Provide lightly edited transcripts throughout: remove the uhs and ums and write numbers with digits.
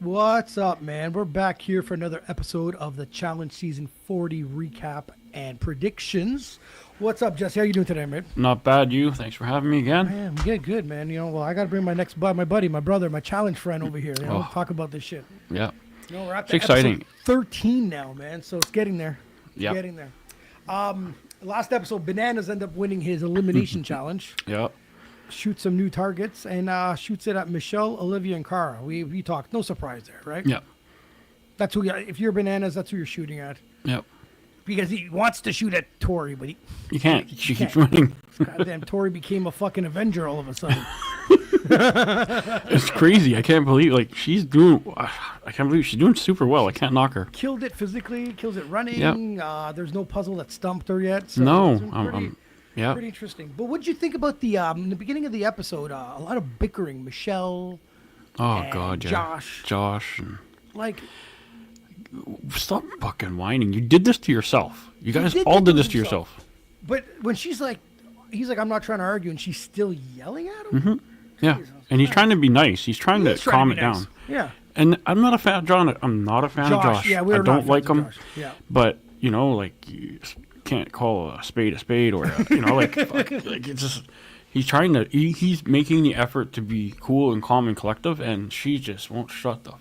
What's up, man? We're back here for another episode of the Challenge Season 40 recap and predictions. What's up, Jesse? How you doing today, man? Not bad, you. Thanks for having me again. Man, I'm good, man. Well, I got to bring my buddy, my brother, my challenge friend over here. Talk about this shit. Yeah. We're at It's exciting. episode 13 now, man. So it's getting there. Yeah. Getting there. Last episode, Bananas ended up winning his elimination challenge. Yeah. Shoots some new targets and shoots it at Michelle, Olivia, and Cara. We talked. No surprise there, right? Yeah. That's who. If you're Bananas, that's who you're shooting at. Yep. Because he wants to shoot at Tori, but You can't. She keeps winning. Goddamn, Tori became a fucking Avenger all of a sudden. It's crazy. I can't believe she's doing. I can't believe she's doing super well. I can't knock her. Killed it physically. Kills it running. Yep. There's no puzzle that stumped her yet. So No. it's been Yeah. pretty interesting. But what'd you think about the in the beginning of the episode? A lot of bickering. Michelle. Oh and God. Yeah. Josh. And Like. stop fucking whining. You did this to yourself. You guys did all do did this it to yourself. But when he's like, I'm not trying to argue, and she's still yelling at him. Mm-hmm. Yeah. And he's trying to be nice. He's trying to calm it be nice. down. Yeah. And I'm not a fan of John. I'm not a fan of Josh. Yeah, I we're not don't fans like of him. Josh. Yeah. But you can't call a spade or fuck, it's just he's trying to he's making the effort to be cool and calm and collective, and she just won't shut the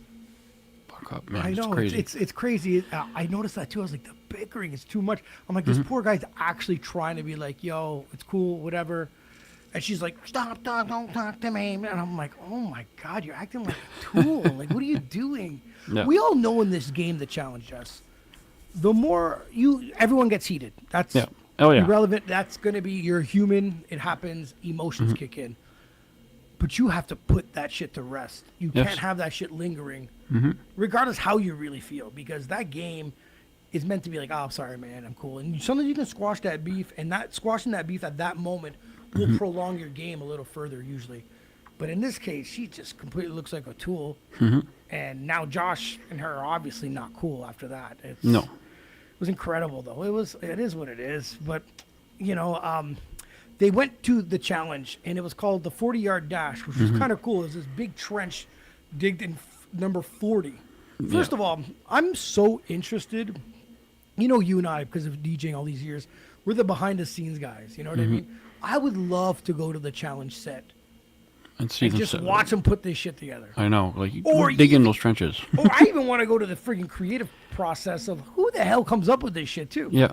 fuck up, man. I know, it's crazy. I noticed that too. I was like, the bickering is too much. I'm like, this poor guy's actually trying to be like, yo, it's cool, whatever. And she's like, stop, don't talk to me. And I'm like, oh my God, you're acting like a tool. Like, what are you doing? Yeah. We all know in this game, the challenge us. The more everyone gets heated. That's irrelevant. That's going to be, you're human. It happens. Emotions kick in. But you have to put that shit to rest. You can't have that shit lingering, regardless how you really feel, because that game is meant to be like, oh, sorry, man, I'm cool. And sometimes you can squash that beef, and squashing that beef at that moment will prolong your game a little further usually. But in this case, she just completely looks like a tool. And now Josh and her are obviously not cool after that. No. It was incredible, though. It is what it is. But, they went to the challenge, and it was called the 40-yard dash, which was kind of cool. It was this big trench digged in number 40. First of all, I'm so interested. You and I, because of DJing all these years, we're the behind-the-scenes guys. You know what I mean? I would love to go to the challenge set and see and them just watch them put this shit together. I know, dig in those trenches. Or I even want to go to the freaking creative process of who the hell comes up with this shit too. Yeah.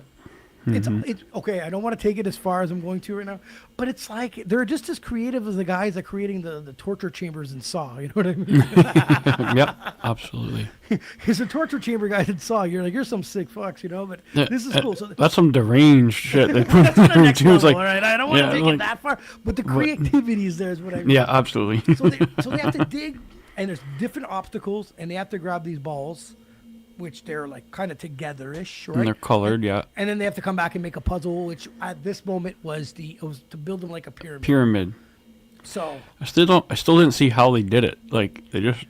It's okay. I don't want to take it as far as I'm going to right now, but it's like they're just as creative as the guys that creating the torture chambers in Saw. You know what I mean? Yep, absolutely. Because the torture chamber guys in Saw, you're some sick fucks, But this is cool. So that's some deranged shit. They put that's the next level, like, all right? I don't want to take it that far, but the creativity is there, is what I mean. Yeah, absolutely. so they have to dig, and there's different obstacles, and they have to grab these balls, which they're like kind of together-ish, right? And they're colored, yeah. And then they have to come back and make a puzzle, which at this moment was to build them like a pyramid. Pyramid. So I still didn't see how they did it. Like they just.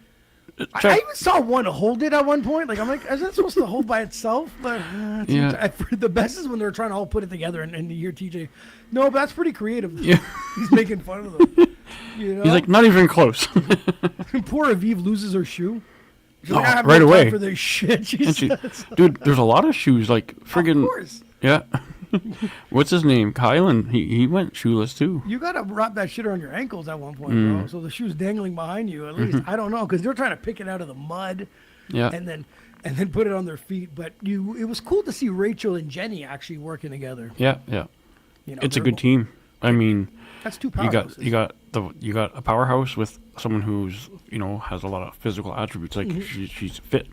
I even saw one hold it at one point. Like I'm like, is that supposed to hold by itself? But the best is when they're trying to all put it together, and you hear TJ, no, but that's pretty creative. Yeah. He's making fun of them. He's like, not even close. Poor Aviv loses her shoe. Right away. For this shit, dude, there's a lot of shoes, like friggin'. Of course. Yeah. What's his name? Kylan. He went shoeless too. You gotta wrap that shit around your ankles at one point, bro. So the shoe's dangling behind you. At least I don't know, because they're trying to pick it out of the mud. Yeah. And then put it on their feet. But it was cool to see Rachel and Jenny actually working together. Yeah. It's a good team. I mean, that's two powerhouses. You got a powerhouse with someone who's has a lot of physical attributes. Like she's fit,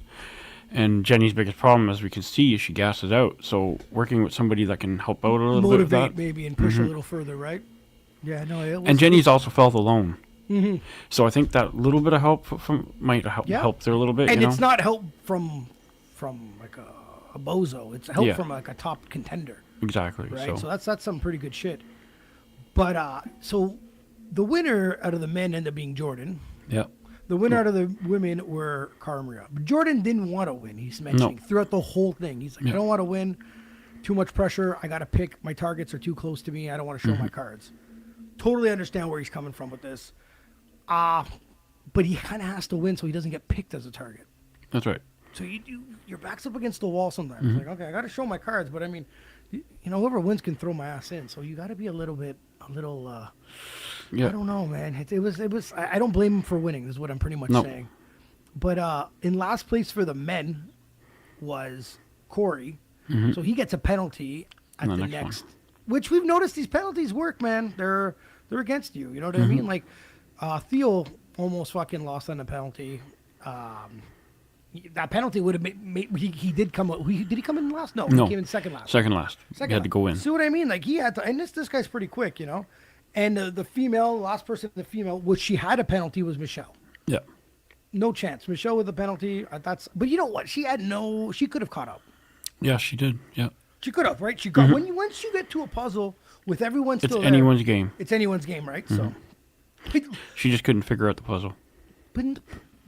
and Jenny's biggest problem, as we can see, is she gasses out. So working with somebody that can help out a little bit with that, maybe, and push a little further, right? Yeah, no. And Jenny's also felt alone. So I think that little bit of help might help there a little bit. And it's not help from like a bozo. It's help from like a top contender. Exactly. Right. So that's some pretty good shit. But so the winner out of the men ended up being Jordan. Yeah. The winner out of the women were Cara Maria. But Jordan didn't want to win. He's mentioning throughout the whole thing. He's like, I don't want to win. Too much pressure. I got to pick. My targets are too close to me. I don't want to show my cards. Totally understand where he's coming from with this. but he kind of has to win so he doesn't get picked as a target. That's right. So your back's up against the wall sometimes. Like, okay, I got to show my cards, but I mean, whoever wins can throw my ass in. So you got to be a little. I don't know, man. It was. I don't blame him for winning. Is what I'm pretty much saying. But in last place for the men was Corey. So he gets a penalty at the next. Which we've noticed these penalties work, man. They're against you. You know what I mean? Like Theo almost fucking lost on the penalty. That penalty would have made he did come. Did he come in last? No, he came in second last. Second last. He had to go in. See what I mean? Like he had to, and this guy's pretty quick, And the last person, which she had a penalty was Michelle. Yeah. No chance. Michelle with the penalty. But you know what? She could have caught up. Yeah, she did. Yeah. She could have, right? She got once you get to a puzzle with everyone still it's anyone's game. It's anyone's game, right? So she just couldn't figure out the puzzle. But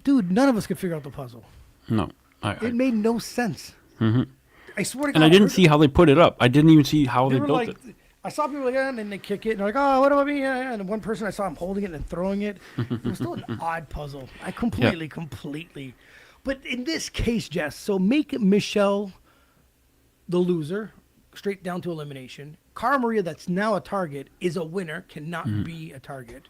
dude, none of us could figure out the puzzle. No. It made no sense. I swear to God. And I didn't see how they put it up. I didn't even see how they built it. I saw people and then they kick it, and they're like, oh, what about me? And one person I saw him holding it and throwing it. It was still an odd puzzle. I completely. But in this case, Jess, so make Michelle the loser, straight down to elimination. Cara Maria, that's now a target, is a winner, cannot be a target,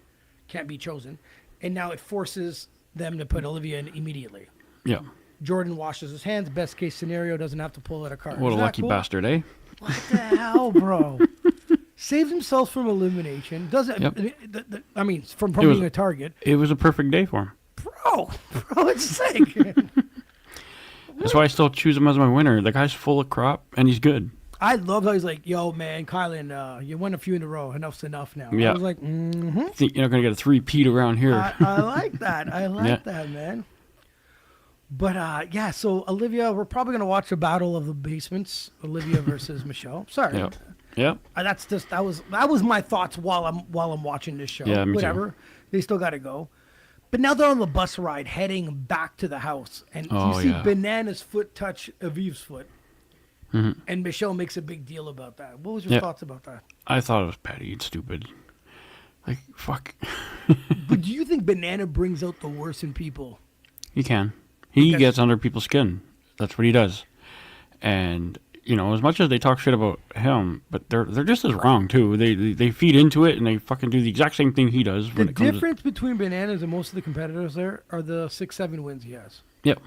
can't be chosen. And now it forces them to put Olivia in immediately. Yeah. Jordan washes his hands. Best case scenario, doesn't have to pull out a card. What a lucky bastard, eh? What the hell, bro? Saves himself from elimination. Doesn't. Yep. From being a target. It was a perfect day for him. Bro, it's sick. That's why I still choose him as my winner. The guy's full of crop, and he's good. I love how he's like, yo, man, Kylan, you won a few in a row. Enough's enough now. Yeah. I was like, Think you're not going to get a three-peat around here. I like that. I like that, man. But, so Olivia, we're probably going to watch a battle of the basements, Olivia versus Michelle. Sorry. Yeah. That was my thoughts while I'm watching this show. Yeah, me Whatever. Too. They still got to go. But now they're on the bus ride heading back to the house. And you see Banana's foot touch Aviv's foot. And Michelle makes a big deal about that. What was your thoughts about that? I thought it was petty and stupid. Like, fuck. But do you think Banana brings out the worst in people? He can. He gets under people's skin. That's what he does. And, as much as they talk shit about him, but they're just as wrong, too. They feed into it, and they fucking do the exact same thing he does. The difference between Bananas and most of the competitors there are the 6-7 wins he has. Yep.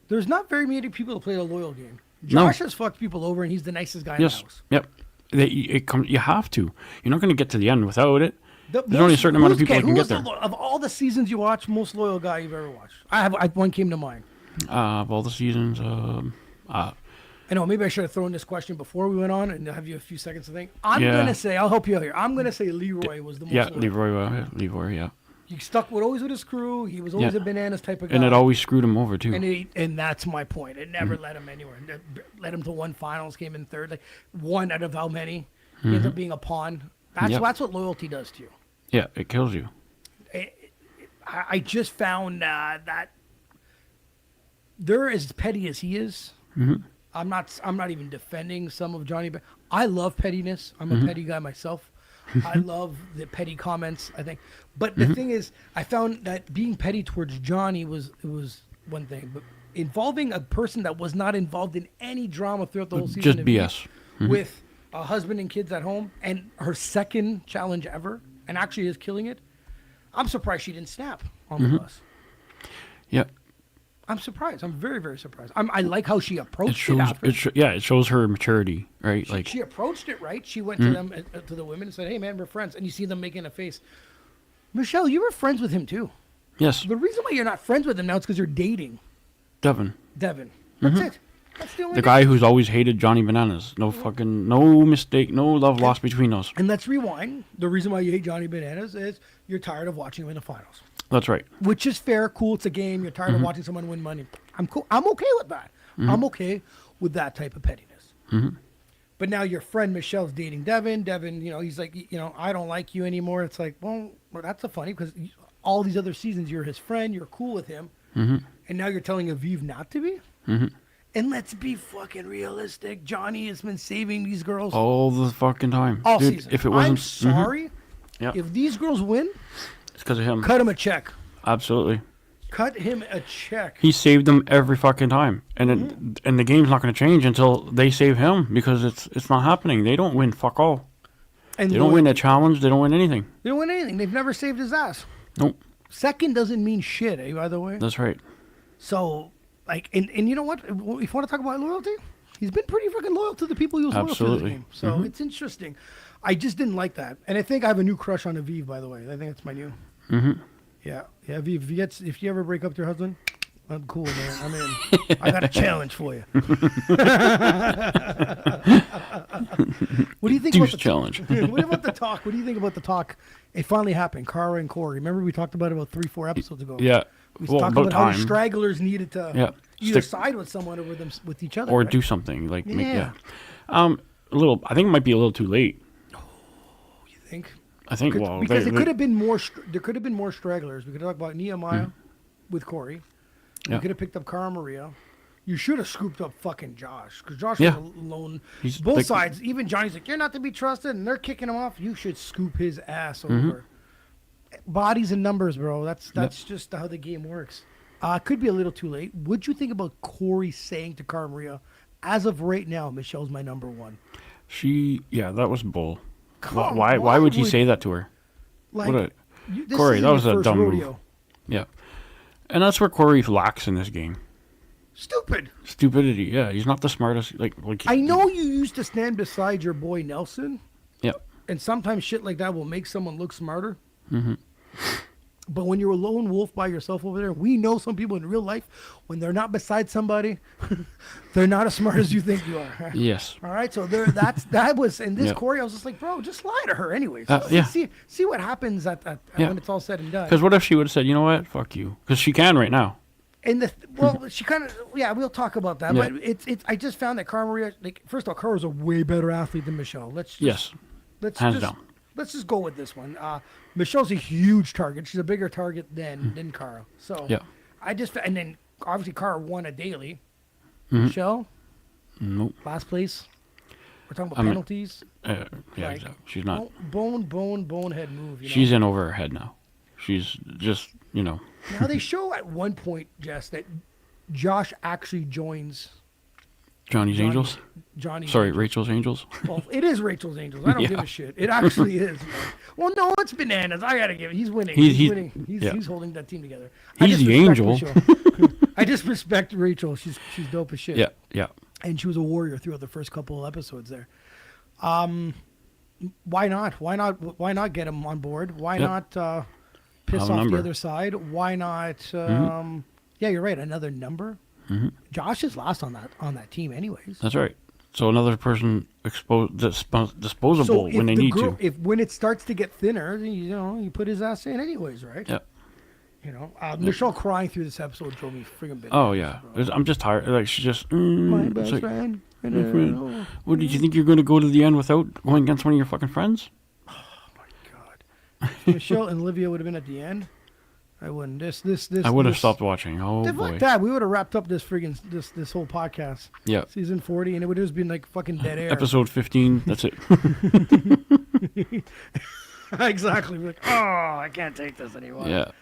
There's not very many people that play a loyal game. Josh has fucked people over, and he's the nicest guy in the house. Yep. You have to. You're not going to get to the end without it. There's only a certain amount of people that can get there. Of all the seasons you watch, most loyal guy you've ever watched? One came to mind. Of all the seasons, I know, maybe I should have thrown this question before we went on and have you a few seconds to think. I'm going to say, I'll help you out here. I'm going to say Leroy was the most loyal. Leroy, yeah. He stuck always with his crew. He was always a Bananas type of guy. And it always screwed him over, too. And that's my point. It never led him anywhere. It led him to one finals, came in third. Like one out of how many? He ends up being a pawn. That's what loyalty does to you. Yeah, it kills you. I just found that they're as petty as he is. I'm not even defending some of Johnny. I love pettiness. I'm a petty guy myself. I love the petty comments, I think. But the thing is, I found that being petty towards Johnny was one thing, but involving a person that was not involved in any drama throughout the whole season, just BS, with a husband and kids at home, and her second challenge ever, and actually is killing it. I'm surprised she didn't snap on the bus. Yep. I'm surprised. I'm very, very surprised. I like how she approached it after. It shows her maturity, right? She approached it right. She went to them, to the women, and said, "Hey, man, we're friends." And you see them making a face. Michelle, you were friends with him too. Yes. The reason why you're not friends with him now is because you're dating Devin. That's it. That's the only the guy who's always hated Johnny Bananas. No mistake, no love lost between us. And let's rewind. The reason why you hate Johnny Bananas is you're tired of watching him in the finals. That's right. Which is fair, cool. It's a game. You're tired of watching someone win money. I'm cool. I'm okay with that. I'm okay with that type of pettiness. But now your friend Michelle's dating Devin. Devin, he's like, I don't like you anymore. It's like, well that's so funny because all these other seasons you're his friend. You're cool with him. And now you're telling Aviv not to be? And let's be fucking realistic. Johnny has been saving these girls all the fucking time. All season. If it wasn't, I'm sorry. If these girls win, it's because of him. Cut him a check. Absolutely. Cut him a check. He saved them every fucking time, and and the game's not going to change until they save him because it's not happening. They don't win fuck all. And they don't win a challenge. They don't win anything. They don't win anything. They've never saved his ass. Nope. Second doesn't mean shit, eh? By the way. That's right. So, like, and you know what? If you want to talk about loyalty, he's been pretty fucking loyal to the people he was loyal to in this game. So it's interesting. I just didn't like that, and I think I have a new crush on Aviv. By the way, I think that's my new. Yeah, Aviv. If you ever break up with your husband, I'm cool, man. I'm in. I got a challenge for you. What do you think about the challenge? What about the talk? What do you think about the talk? It finally happened. Cara and Corey. Remember we talked about it about 3-4 episodes ago. Yeah. We talked about how the stragglers needed to either side with someone or with each other, or right? do something like a little. I think it might be a little too late. Oh, you think? I think because it could have been more. There could have been more stragglers. We could talk about Nehemiah with Corey. You could have picked up Cara Maria. You should have scooped up fucking Josh because Josh was alone. Both sides. Even Johnny's like, you're not to be trusted, and they're kicking him off. You should scoop his ass over. Bodies and numbers, bro. That's just how the game works. Could be a little too late. What'd you think about Corey saying to Cara Maria, as of right now, Michelle's my number one? That was bull. Why would he say that to her? Like, Corey, that was a dumb move. Yeah. And that's where Corey lacks in this game. Stupidity, yeah. He's not the smartest. I know you used to stand beside your boy Nelson. Yeah. And sometimes shit like that will make someone look smarter. But when you're a lone wolf by yourself over there, we know some people in real life, when they're not beside somebody, they're not as smart as you think you are. Yes. All right. So that was in this Corey. I was just like, bro, just lie to her anyways. See what happens when it's all said and done. Because what if she would have said, you know what, fuck you? Because she can right now. And she kind of, we'll talk about that. Yeah. But it's I just found that Cara Maria, first of all, Cara's a way better athlete than Michelle. Hands down. Let's just go with this one. Michelle's a huge target. She's a bigger target than Cara. So and then obviously Cara won a daily. Michelle, nope. Last place. We're talking about penalties. Exactly. She's not. Bonehead move. She's in over her head now. She's just, Now they show at one point, Jess, that Josh actually joins Angels? Rachel's Angels? Well, it is Rachel's Angels. I don't give a shit. It actually is. Well, no, it's bananas. I got to give it. He's winning. He's winning. He's holding that team together. He's the angel. I just respect Rachel. She's dope as shit. Yeah. And she was a warrior throughout the first couple of episodes there. Why not? Why not get him on board? Why not piss off the other side? Why not? Yeah, you're right. Another number. Josh is last on that team, anyways. That's right. So another person disposable when they need to. When it starts to get thinner, you put his ass in, anyways, right? Yeah. Michelle crying through this episode drove me friggin' bananas. Oh yeah, I'm just tired. Like she's just my best friend. What did you think you're going to go to the end without going against one of your fucking friends? Oh my god. If Michelle and Olivia would have been at the end, I wouldn't. I would have stopped watching. Oh boy. Fuck that. We would have wrapped up this friggin' this whole podcast. Yeah. Season 40, and it would have just been like fucking dead air. Episode 15. That's it. Exactly. We're like, oh, I can't take this anymore. Yeah.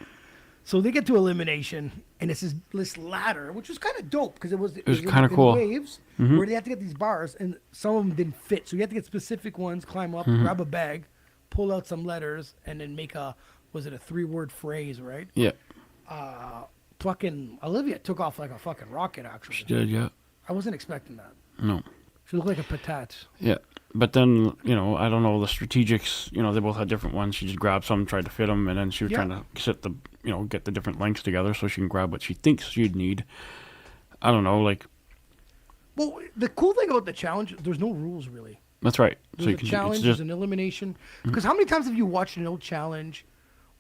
So they get to elimination, and it's this ladder, which was kind of dope because it was kind of cool. Waves where they had to get these bars, and some of them didn't fit. So you had to get specific ones, climb up, grab a bag, pull out some letters, and then make a 3-word phrase, right? Yeah. Fucking Olivia took off like a fucking rocket, actually. She did, yeah. I wasn't expecting that. No. She looked like a patat. Yeah. But then, I don't know, the strategics, they both had different ones. She just grabbed some, tried to fit them, and then she was trying to get the different lengths together so she can grab what she thinks she'd need. I don't know, Well, the cool thing about the challenge, there's no rules, really. That's right. There's a challenge, there's an elimination. Because how many times have you watched an old challenge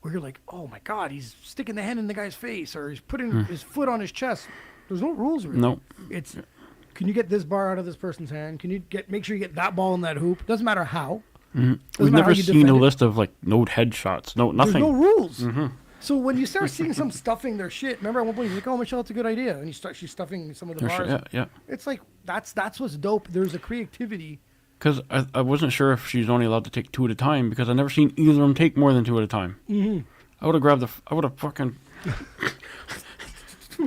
where you're like, oh my God, he's sticking the hand in the guy's face, or he's putting his foot on his chest? There's no rules, really. No. It's... Can you get this bar out of this person's hand? Can you make sure you get that ball in that hoop? Doesn't matter how. We've never seen a list of no headshots, no nothing. There's no rules. So when you start seeing some stuffing their shit, remember at one point you're like, "Oh, Michelle, that's a good idea," and she's stuffing some of the bars. Yeah. It's like that's what's dope. There's a creativity. Because I wasn't sure if she's only allowed to take 2 at a time because I never seen either of them take more than 2 at a time. I would have grabbed I would have fucking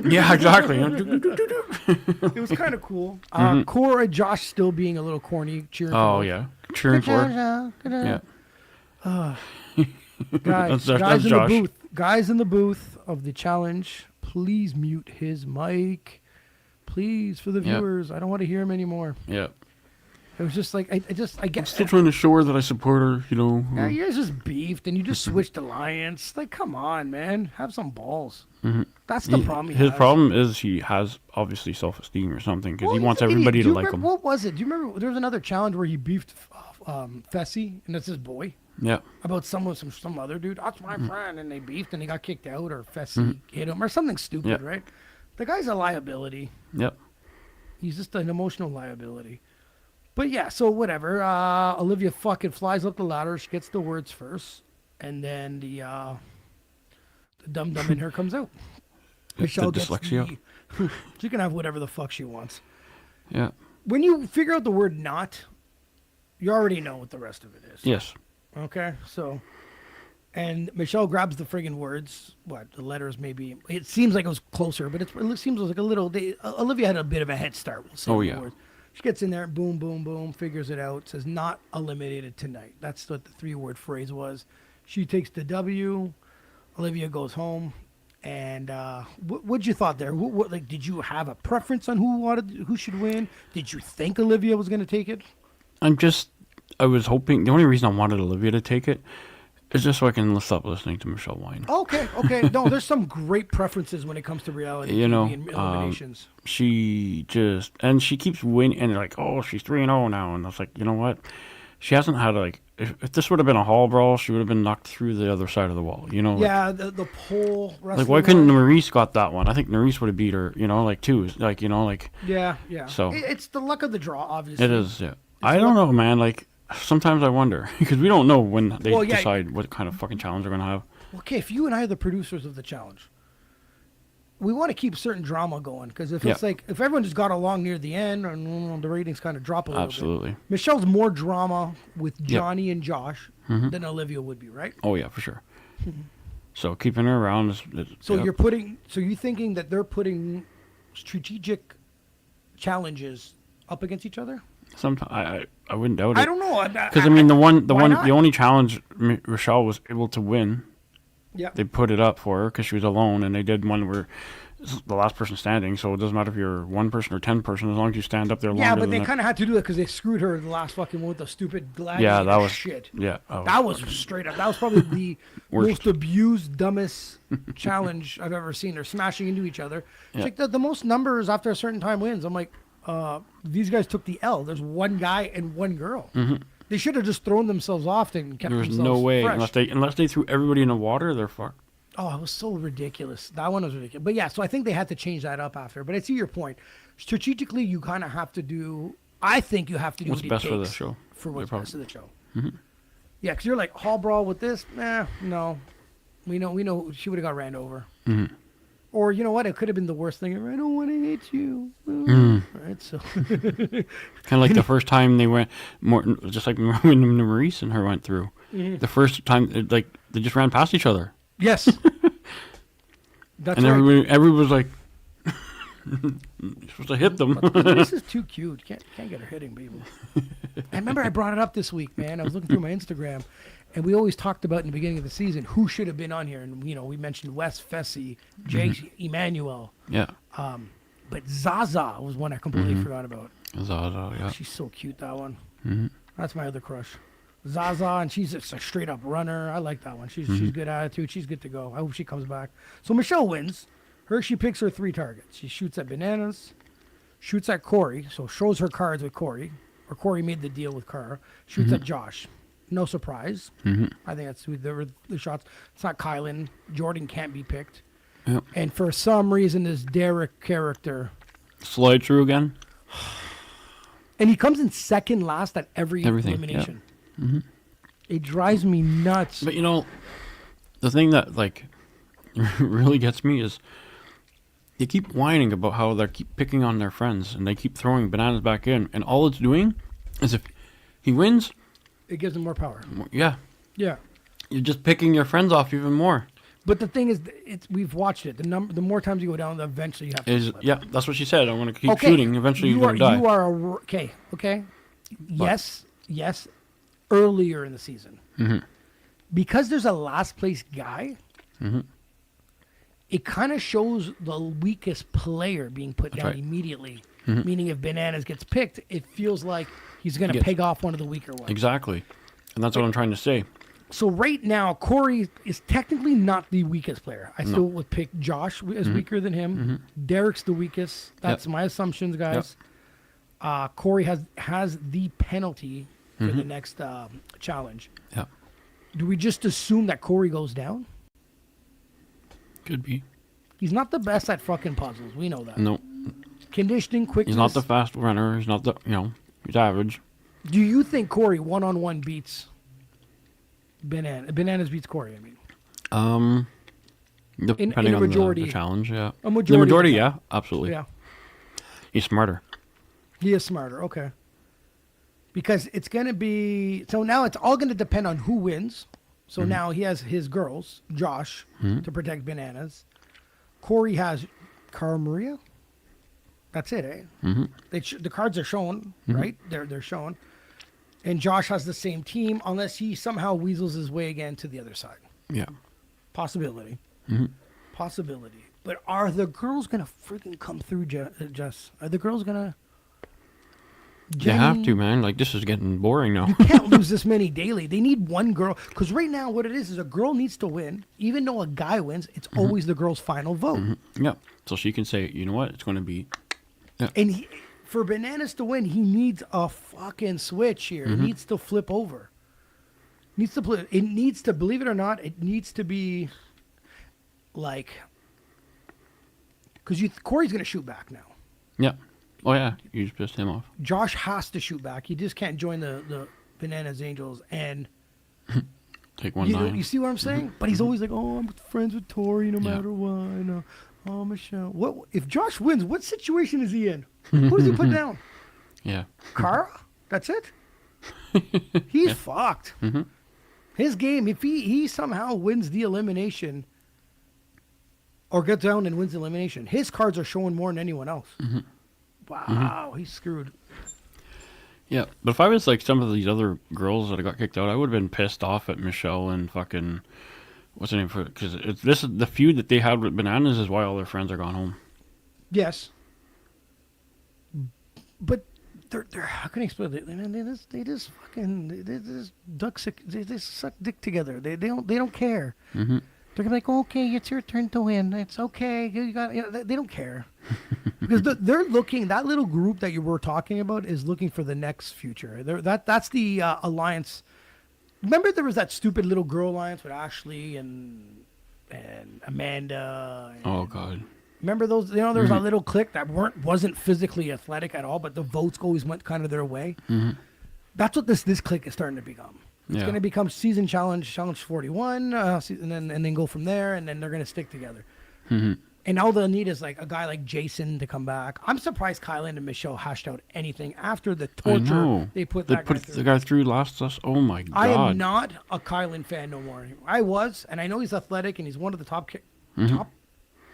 Yeah, exactly. It was kind of cool. Cora, Josh still being a little corny, cheering. Oh yeah, cheering for her. Yeah. Guys, that's in Josh. the booth. Guys in the booth of the challenge, please mute his mic. Please, for the viewers. I don't want to hear him anymore. Yeah. It was just like, I guess. I'm still trying to show her that I support her, you know. Yeah, you guys just beefed and you just switched alliance. Like, come on, man. Have some balls. That's the problem. His problem is he has obviously self-esteem or something because he wants everybody to like him. What was it? Do you remember? There was another challenge where he beefed Fessy, and that's his boy. Yeah. About some other dude. That's my friend, and they beefed and he got kicked out, or Fessy hit him, or something stupid, right? The guy's a liability. Yep. He's just an emotional liability. But yeah, so whatever. Olivia fucking flies up the ladder. She gets the words first, and then the dum dum in her comes out. Michelle gets dyslexia. She can have whatever the fuck she wants. Yeah. When you figure out the word "not," you already know what the rest of it is. Yes. Okay, so, and Michelle grabs the friggin' words. What, the letters maybe? It seems like it was closer, but it seems like a little. Olivia had a bit of a head start. We'll say. Oh yeah. Words. She gets in there, boom, boom, boom, figures it out. Says not eliminated tonight. That's what the 3-word phrase was. She takes the W. Olivia goes home. And what'd you thought there? What, like, did you have a preference on who should win? Did you think Olivia was going to take it? I was hoping. The only reason I wanted Olivia to take it is just so I can stop listening to Michelle whine. Okay. No, there's some great preferences when it comes to reality TV and eliminations. She keeps winning, and like, oh, she's 3-0 now, and I was like, you know what? She hasn't had like. If this would have been a hall brawl, she would have been knocked through the other side of the wall. You know. Yeah, like, the pole. Like, why couldn't Maurice got that one? I think Maurice would have beat her. You know, like too. Like, you know, like. Yeah. So it's the luck of the draw, obviously. It is. Yeah. I don't know, man. Like. Sometimes I wonder, because we don't know when they decide what kind of fucking challenge they're going to have. Okay, if you and I are the producers of the challenge, we want to keep certain drama going, because if it's like, if everyone just got along near the end, and the ratings kind of drop a little Absolutely. bit. Michelle's more drama with Johnny and Josh than Olivia would be, right? Oh, yeah, for sure. So keeping her around is... you're thinking that they're putting strategic challenges up against each other? Sometimes I wouldn't doubt it. I don't know, because I mean the only challenge Rochelle was able to win. Yeah, they put it up for her because she was alone, and they did one where it's the last person standing. So it doesn't matter if you're one person or 10 person, as long as you stand up there longer. Yeah, but they kind of had to do it because they screwed her the last fucking one with the stupid gladiator shit. Yeah, that was straight up. That was probably the most abused, dumbest challenge I've ever seen. They're smashing into each other. It's like the most numbers after a certain time wins. I'm like. These guys took the L. There's one guy and one girl. They should have just thrown themselves off and kept themselves fresh. There's no way. Unless they threw everybody in the water, they're fucked. Oh, it was so ridiculous. That one was ridiculous. But yeah, so I think they had to change that up after. But I see your point. Strategically, you kind of have to do... I think you have to do what's best for the show. For what's best for the show. Yeah, because you're like, hall brawl with this? No. We know she would have got ran over. Or, you know what? It could have been the worst thing ever. I don't want to hit you. Right, so. Kind of like the first time they went, just like when Maurice and her went through. The first time, like, they just ran past each other. Yes. That's and everybody was like, you're supposed to hit them. This is too cute. Can't get her hitting people. I remember I brought it up this week, man. I was looking through my Instagram. And we always talked about in the beginning of the season who should have been on here. And, we mentioned Wes, Fessy, Jake, Emmanuel. Yeah. But Zaza was one I completely forgot about. Zaza, yeah. She's so cute, that one. That's my other crush. Zaza, and she's just a straight-up runner. I like that one. She's good attitude. She's good to go. I hope she comes back. So Michelle wins. She picks her 3 targets. She shoots at Bananas, shoots at Corey, so shows her cards with Corey. Or Corey made the deal with Cara. Shoots at Josh. No surprise. I think that's who the shots. It's not Kylan. Jordan can't be picked. Yep. And for some reason, this Derek character slide through again. And he comes in second last at every elimination. Yep. It drives me nuts. But the thing that like really gets me is they keep whining about how they keep picking on their friends and they keep throwing Bananas back in, and all it's doing is if he wins. It gives them more power. Yeah. Yeah. You're just picking your friends off even more. But the thing is, we've watched it. The more times you go down, eventually you have to slip. Yeah, that's what she said. I'm going to keep shooting. Eventually you're going to die. You are okay. Yes. Earlier in the season. Mm-hmm. Because there's a last place guy, mm-hmm. it kind of shows the weakest player being put down immediately. Mm-hmm. Meaning if Bananas gets picked, it feels like he's going to peg off one of the weaker ones. Exactly. And that's what I'm trying to say. So right now, Corey is technically not the weakest player. I still would pick Josh as weaker than him. Mm-hmm. Derek's the weakest. That's my assumptions, guys. Yep. Corey has the penalty for the next challenge. Yeah. Do we just assume that Corey goes down? Could be. He's not the best at fucking puzzles. We know that. No. Conditioning, quickness. He's not the fast runner. He's not the, he's average. Do you think Corey one-on-one beats Bananas beats Corey, I mean? Depending in a majority, on the challenge, yeah. A majority, yeah, absolutely. Yeah. He's smarter. He is smarter, okay. Because it's going to be... So now it's all going to depend on who wins. So now he has his girls, Josh, to protect Bananas. Corey has Cara Maria. That's it, eh? Mm-hmm. The cards are shown, right? They're shown. And Josh has the same team unless he somehow weasels his way again to the other side. Yeah. Possibility. Mm-hmm. Possibility. But are the girls going to freaking come through, Jess? Are the girls going to... They have to, man. Like, this is getting boring now. You can't lose this many daily. They need one girl. Because right now what it is a girl needs to win. Even though a guy wins, it's always the girl's final vote. Mm-hmm. Yeah. So she can say, you know what? It's going to be... Yeah. And for Bananas to win, he needs a fucking switch here. It needs to flip over. It needs to, believe it or not, it needs to be like, because Corey's going to shoot back now. Yeah. Oh, yeah. You just pissed him off. Josh has to shoot back. He just can't join the Bananas Angels and take 1-9. You see what I'm saying? But he's always like, oh, I'm friends with Tori no matter what. Oh, Michelle. What if Josh wins? What situation is he in? Who does he put down? Yeah. Cara? That's it? He's fucked. Mm-hmm. His game, if he somehow wins the elimination or gets down and wins the elimination, his cards are showing more than anyone else. Mm-hmm. Wow, he's screwed. Yeah, but if I was like some of these other girls that got kicked out, I would have been pissed off at Michelle and fucking... What's her name? Because this is the feud that they had with Bananas is why all their friends are gone home. Yes. But they're how can I explain it? They just suck dick together. They don't care. Mm-hmm. They're gonna be like, okay, it's your turn to win. It's okay. They don't care because they're looking. That little group that you were talking about is looking for the next future. That's the alliance. Remember there was that stupid little girl alliance with Ashley and Amanda. Oh God. Remember those? There was that little clique that wasn't physically athletic at all, but the votes always went kind of their way. Mm-hmm. That's what this clique is starting to become. It's going to become season challenge 41, and then go from there, and then they're going to stick together. Mm-hmm. And all they'll need is like a guy like Jason to come back. I'm surprised Kylan and Michelle hashed out anything after the torture they put that guy through. The guy through last us. Oh my God! I am not a Kylan fan no more. I was, and I know he's athletic and he's one of the top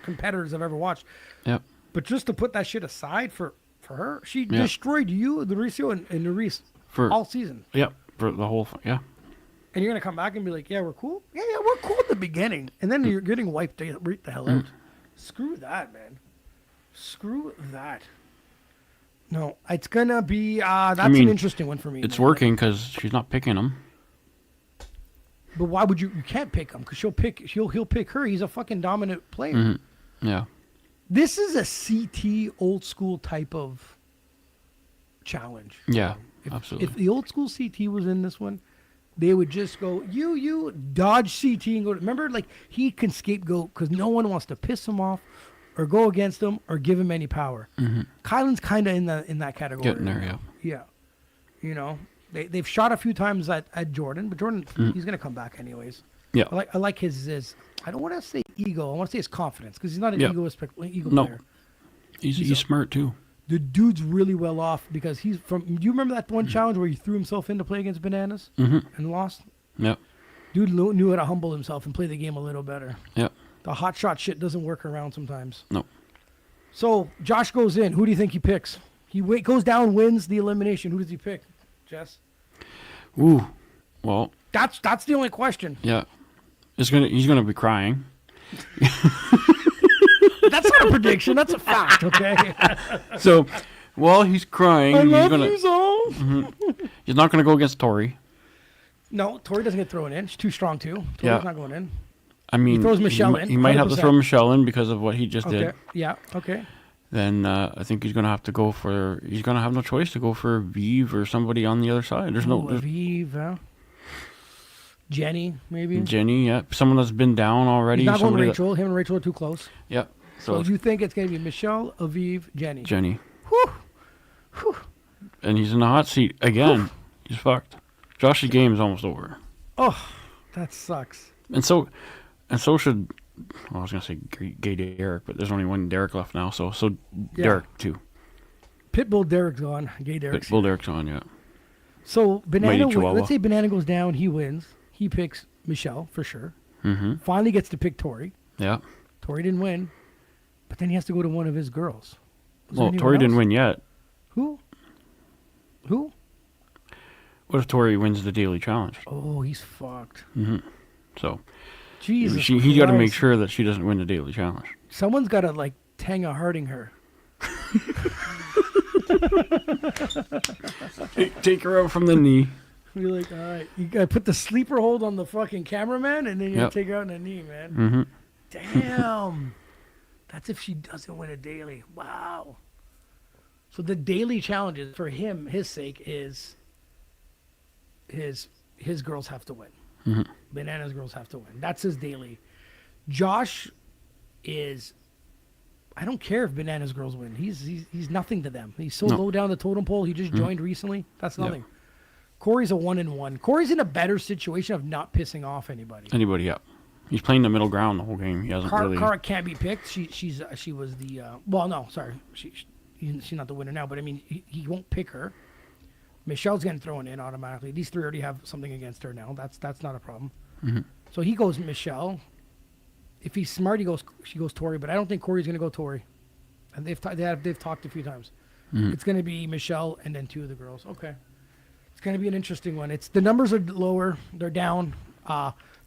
competitors I've ever watched. Yep. But just to put that shit aside for her, she destroyed you, Mauricio, and Nerys for all season. Yep. For the whole And you're gonna come back and be like, yeah, we're cool. Yeah, we're cool at the beginning, and then you're getting wiped right the hell out. Screw that, man. Screw that. No, it's gonna be that's an interesting one for me. It's working because she's not picking him. But why would you can't pick him? Because he'll pick her. He's a fucking dominant player. Mm-hmm. Yeah. This is a CT old school type of challenge. Yeah, absolutely. If the old school CT was in this one, they would just go, you dodge CT and go. Remember, like he can scapegoat because no one wants to piss him off or go against him or give him any power. Mm-hmm. Kylan's kind of in that category. Getting there, yeah. Yeah. You know, they've shot a few times at Jordan, but Jordan, he's going to come back anyways. Yeah. I like his I don't want to say ego. I want to say his confidence because he's not an ego player. He's smart too. The dude's really well off because he's from. Do you remember that one challenge where he threw himself in to play against Bananas and lost? Yep. Dude knew how to humble himself and play the game a little better. Yeah. The hot shot shit doesn't work around sometimes. No. So Josh goes in. Who do you think he picks? He goes down, wins the elimination. Who does he pick, Jess? Ooh. Well. That's the only question. Yeah. He's gonna be crying. That's not a prediction. That's a fact. Okay. So, while he's crying, you, Zol. Mm-hmm, he's not gonna go against Tori. No, Tori doesn't get thrown in. She's too strong too. Tori's not going in. I mean, he throws Michelle in. He might have to throw Michelle in because of what he just did. Yeah. Okay. Then I think he's gonna have to go for. He's gonna have no choice to go for Vive or somebody on the other side. There's Vive. Jenny, maybe. Jenny, yeah, someone that's been down already. He's not going Rachel. Him and Rachel are too close. Yeah. So you think it's gonna be Michelle, Aviv, Jenny? Jenny. Whew. Whew. And he's in the hot seat again. Whew. He's fucked. Josh's game is almost over. Oh, that sucks. And so should. Well, I was gonna say gay Derek, but there's only one Derek left now. So Derek too. Pitbull Derek's on. Gay Derek's. Pitbull Derek's on. Yeah. So Banana. Let's say Banana goes down. He wins. He picks Michelle for sure. Mm-hmm. Finally gets to pick Tori. Yeah. Tori didn't win, but then he has to go to one of his girls. Well, Tori didn't win yet. Who? What if Tori wins the daily challenge? Oh, he's fucked. Mm-hmm. So, Jesus, he got to make sure that she doesn't win the daily challenge. Someone's got to Tanga Harding her. Take her out from the knee. You're like, all right, you gotta put the sleeper hold on the fucking cameraman, and then you take her out in the knee, man. Mm-hmm. Damn, that's if she doesn't win a daily. Wow. So the daily challenges for him, his sake, is his girls have to win. Mm-hmm. Banana's girls have to win. That's his daily. Josh is. I don't care if Banana's girls win. He's nothing to them. He's so low down the totem pole. He just joined recently. That's nothing. Yep. Corey's a 1-1. Corey's in a better situation of not pissing off anybody. Yeah. He's playing the middle ground the whole game. He hasn't really. Cara can't be picked. She was the. Well, no, sorry. She's not the winner now. But I mean, he won't pick her. Michelle's getting thrown in automatically. These three already have something against her now. That's not a problem. Mm-hmm. So he goes Michelle. If he's smart, she goes Tori. But I don't think Corey's gonna go Tori. And they've talked a few times. Mm-hmm. It's gonna be Michelle and then two of the girls. Okay. It's going to be an interesting one. The numbers are lower. They're down.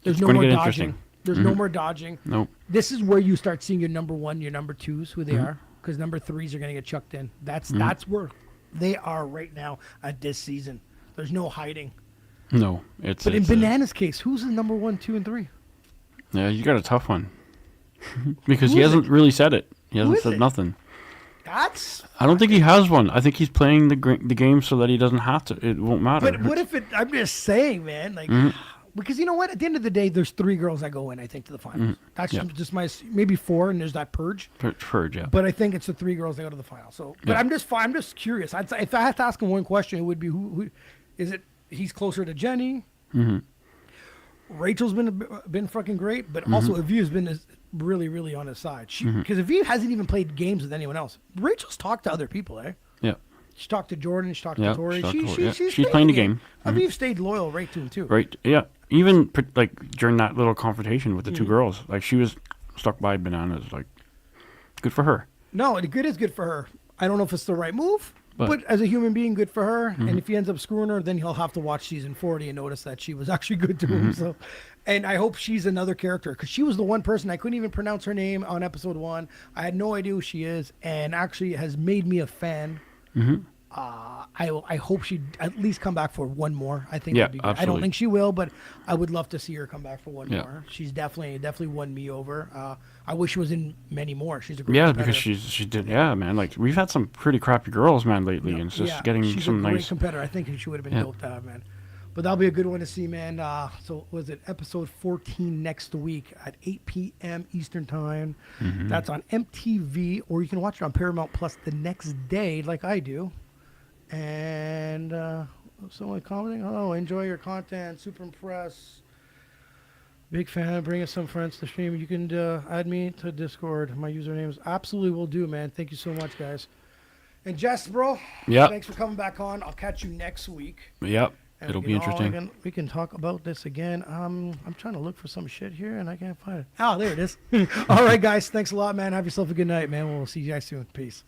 There's no more dodging. There's no more dodging. Nope. This is where you start seeing your number one, your number twos, who they are, because number threes are going to get chucked in. That's where they are right now at this season. There's no hiding. No, but in Banana's case, who's the number 1, 2, and 3? Yeah, you got a tough one because he hasn't really said it. He hasn't said nothing. I don't think he has one. I think he's playing the game so that he doesn't have to. It won't matter. But what if it? I'm just saying, man. Because you know what? At the end of the day, there's 3 girls that go in. I think to the finals. That's just my maybe 4, and there's that purge. Purge, yeah. But I think it's the 3 girls that go to the final. So, but I'm just curious. If I had to ask him one question, it would be who is it? He's closer to Jenny. Mm-hmm. Rachel's been fucking great, but also Aviv's been really, really on his side. Because Aviv hasn't even played games with anyone else. Rachel's talked to other people, eh? Yeah. She talked to Jordan. She talked to Tori. She's playing the game. Aviv stayed loyal right to him, too. Right, yeah. Even, during that little confrontation with the 2 girls, she was stuck by Bananas. Good for her. No, it is good for her. I don't know if it's the right move, but as a human being, good for her. And if he ends up screwing her, then he'll have to watch season 40 and notice that she was actually good to him. So, and I hope she's another character, because she was the one person I couldn't even pronounce her name on episode 1. I had no idea who she is, and actually has made me a fan. Mm-hmm. I hope she at least come back for one more. I think. Yeah, Would be good. absolutely. I don't think she will, but I would love to see her come back for one more. She's definitely won me over. I wish she was in many more. She's a great competitor. Because she did. Yeah, man. We've had some pretty crappy girls, man, lately, and it's just getting she's some a great nice competitor. I think she would have been dope to have, man. But that'll be a good one to see, man. So was it episode 14 next week at 8 p.m. Eastern time? Mm-hmm. That's on MTV, or you can watch it on Paramount Plus the next day, like I do. And someone commenting, enjoy your content, super impressed, big fan, bring us some friends to stream. You can add me to Discord. My username is absolutely will do, man. Thank you so much, guys. And Jess, bro, thanks for coming back on. I'll catch you next week. Yep. It'll be interesting. We can talk about this again. I'm trying to look for some shit here and I can't find it. Oh, there it is. All right, guys. Thanks a lot, man. Have yourself a good night, man. We'll see you guys soon. Peace.